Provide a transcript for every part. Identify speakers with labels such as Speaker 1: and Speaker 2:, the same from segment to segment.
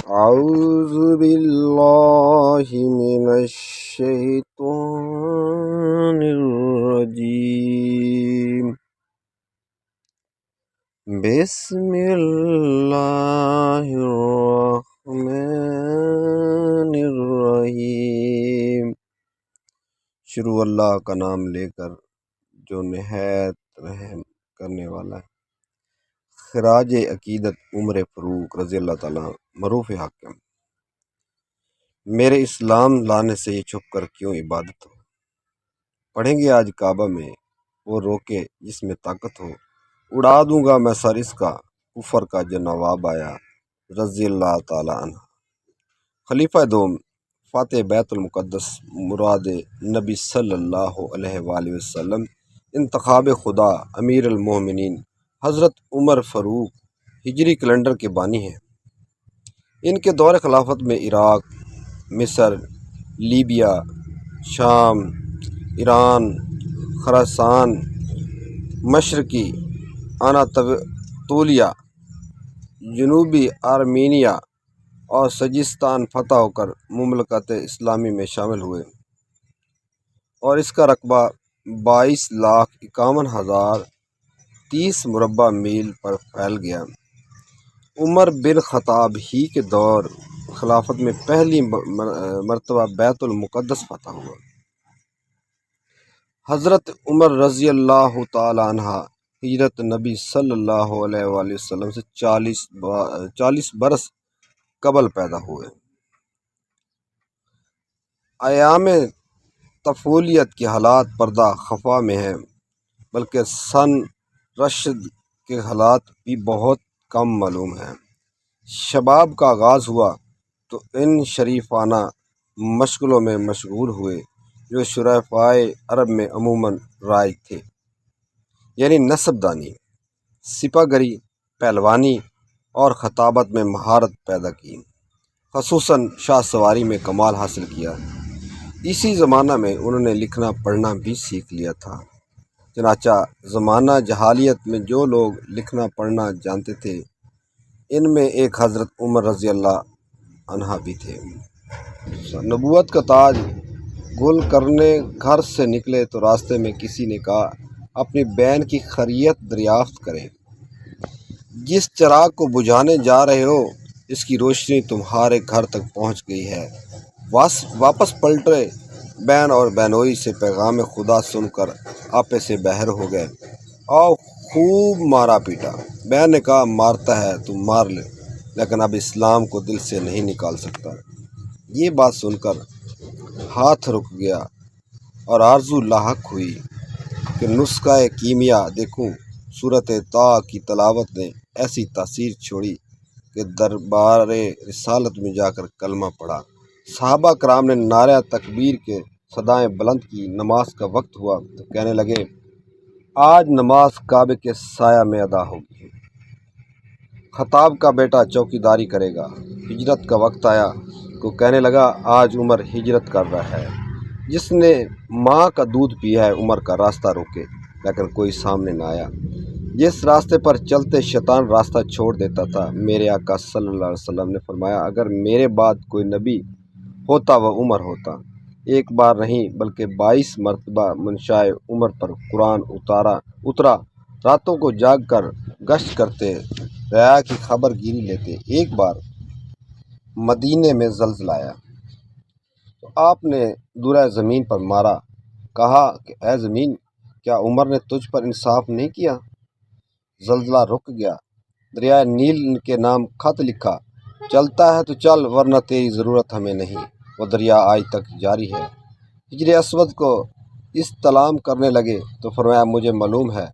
Speaker 1: أعوذ بالله من الشيطان الرجيم بسم الله الرحمن الرحیم۔ شروع اللہ کا نام لے کر جو نہایت رحم کرنے والا ہے۔ خراج عقیدت عمر فاروق رضی اللہ تعالیٰ معروف حاکم۔ میرے اسلام لانے سے یہ چھپ کر کیوں عبادت ہو، پڑھیں گے آج کعبہ میں وہ روکے جس میں طاقت ہو، اڑا دوں گا میں سر اس کا کفر کا جو نواب آیا رضی اللہ تعالیٰ عنہ۔ خلیفہ دوم فاتح بیت المقدس مراد نبی صلی اللہ علیہ وآلہ وسلم، انتخاب خدا امیر المومنین حضرت عمر فاروق ہجری کیلنڈر کے بانی ہیں۔ ان کے دور خلافت میں عراق، مصر، لیبیا، شام، ایران، خراسان، مشرقی اناطولیہ، جنوبی آرمینیا اور سجستان فتح ہو کر مملکت اسلامی میں شامل ہوئے اور اس کا رقبہ 22,51,030 مربع میل پر پھیل گیا۔ عمر بن خطاب ہی کے دور خلافت میں پہلی مرتبہ بیت المقدس فتح ہوا۔ حضرت عمر رضی اللہ تعالی عنہ ہجرت نبی صلی اللہ علیہ وآلہ وسلم سے 40 برس قبل پیدا ہوئے۔ ایام طفولیت کے حالات پردہ خفا میں ہیں، بلکہ سن رشد کے حالات بھی بہت کم معلوم ہیں۔ شباب کا آغاز ہوا تو ان شریفانہ مشغلوں میں مشغول ہوئے جو شرفائے عرب میں عموماً رائج تھے، یعنی نسب دانی، سپہ گری، پہلوانی اور خطابت میں مہارت پیدا کی، خصوصاً شاہ سواری میں کمال حاصل کیا۔ اسی زمانہ میں انہوں نے لکھنا پڑھنا بھی سیکھ لیا تھا۔ چنانچہ زمانہ جاہلیت میں جو لوگ لکھنا پڑھنا جانتے تھے، ان میں ایک حضرت عمر رضی اللہ عنہ بھی تھے۔ نبوت کا تاج گل کرنے گھر سے نکلے تو راستے میں کسی نے کہا اپنی بہن کی خیریت دریافت کریں، جس چراغ کو بجھانے جا رہے ہو اس کی روشنی تمہارے گھر تک پہنچ گئی ہے۔ واپس پلٹے بہن اور بہنوئی سے پیغام خدا سن کر آپے سے بہر ہو گئے اور خوب مارا پیٹا۔ بہن نے کہا مارتا ہے تو مار لے، لیکن اب اسلام کو دل سے نہیں نکال سکتا۔ یہ بات سن کر ہاتھ رک گیا اور آرزو لاحق ہوئی کہ نسخہ کیمیا دیکھوں۔ سورۃ طٰ کی تلاوت نے ایسی تاثیر چھوڑی کہ دربار رسالت میں جا کر کلمہ پڑھا۔ صحابہ کرام نے نعرہ تکبیر کے صدائیں بلند کی۔ نماز کا وقت ہوا تو کہنے لگے آج نماز کعبے کے سایہ میں ادا ہوگی، خطاب کا بیٹا چوکیداری کرے گا۔ ہجرت کا وقت آیا تو کہنے لگا آج عمر ہجرت کر رہا ہے۔ جس نے ماں کا دودھ پیا ہے عمر کا راستہ روکے، لیکن کوئی سامنے نہ آیا۔ جس راستے پر چلتے شیطان راستہ چھوڑ دیتا تھا، میرے آقا صلی اللہ علیہ وسلم نے فرمایا اگر میرے بعد کوئی نبی ہوتا وہ عمر ہوتا۔ ایک بار نہیں بلکہ 22 مرتبہ منشائے عمر پر قرآن اترا۔ راتوں کو جاگ کر گشت کرتے، رعایا کی خبر گیری لیتے۔ ایک بار مدینے میں زلزلہ آیا تو آپ نے دورہ زمین پر مارا، کہا کہ اے زمین کیا عمر نے تجھ پر انصاف نہیں کیا؟ زلزلہ رک گیا۔ دریائے نیل کے نام خط لکھا، چلتا ہے تو چل ورنہ تیری ضرورت ہمیں نہیں۔ وہ دریا آج تک جاری ہے۔ حجر اسود کو استلام کرنے لگے تو فرمایا مجھے معلوم ہے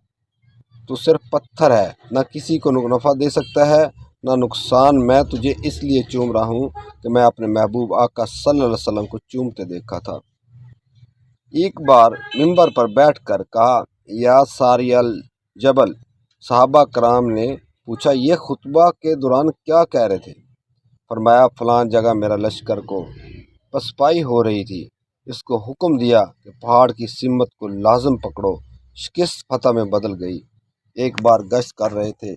Speaker 1: تو صرف پتھر ہے، نہ کسی کو نفع دے سکتا ہے نہ نقصان۔ میں تجھے اس لیے چوم رہا ہوں کہ میں اپنے محبوب آقا صلی اللہ علیہ وسلم کو چومتے دیکھا تھا۔ ایک بار ممبر پر بیٹھ کر کہا یا ساری الجبل۔ صحابہ کرام نے پوچھا یہ خطبہ کے دوران کیا کہہ رہے تھے؟ فرمایا فلاں جگہ میرا لشکر کو پسپائی ہو رہی تھی، اس کو حکم دیا کہ پہاڑ کی سمت کو لازم پکڑو، شکست فتح میں بدل گئی۔ ایک بار گشت کر رہے تھے،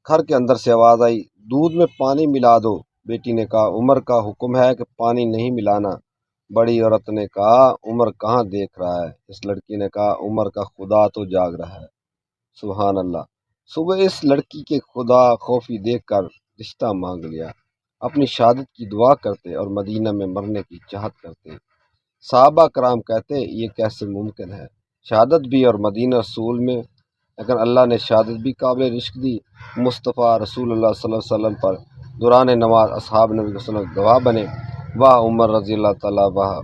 Speaker 1: گھر کے اندر سے آواز آئی دودھ میں پانی ملا دو۔ بیٹی نے کہا عمر کا حکم ہے کہ پانی نہیں ملانا۔ بڑی عورت نے کہا عمر کہاں دیکھ رہا ہے؟ اس لڑکی نے کہا عمر کا خدا تو جاگ رہا ہے۔ سبحان اللہ۔ صبح اس لڑکی کے خدا خوفی دیکھ کر رشتہ مانگ لیا، اپنی شہادت کی دعا کرتے اور مدینہ میں مرنے کی چاہت کرتے۔ صحابہ کرام کہتے یہ کیسے ممکن ہے؟ شہادت بھی اور مدینہ رسول میں، لیکن اللہ نے شہادت بھی قابل رشک دی۔ مصطفیٰ رسول اللہ صلی اللہ علیہ وسلم پر دوران نماز اصحاب نبی صلی اللہ علیہ وسلم گواہ بنے۔ واہ عمر رضی اللہ تعالیٰ واہ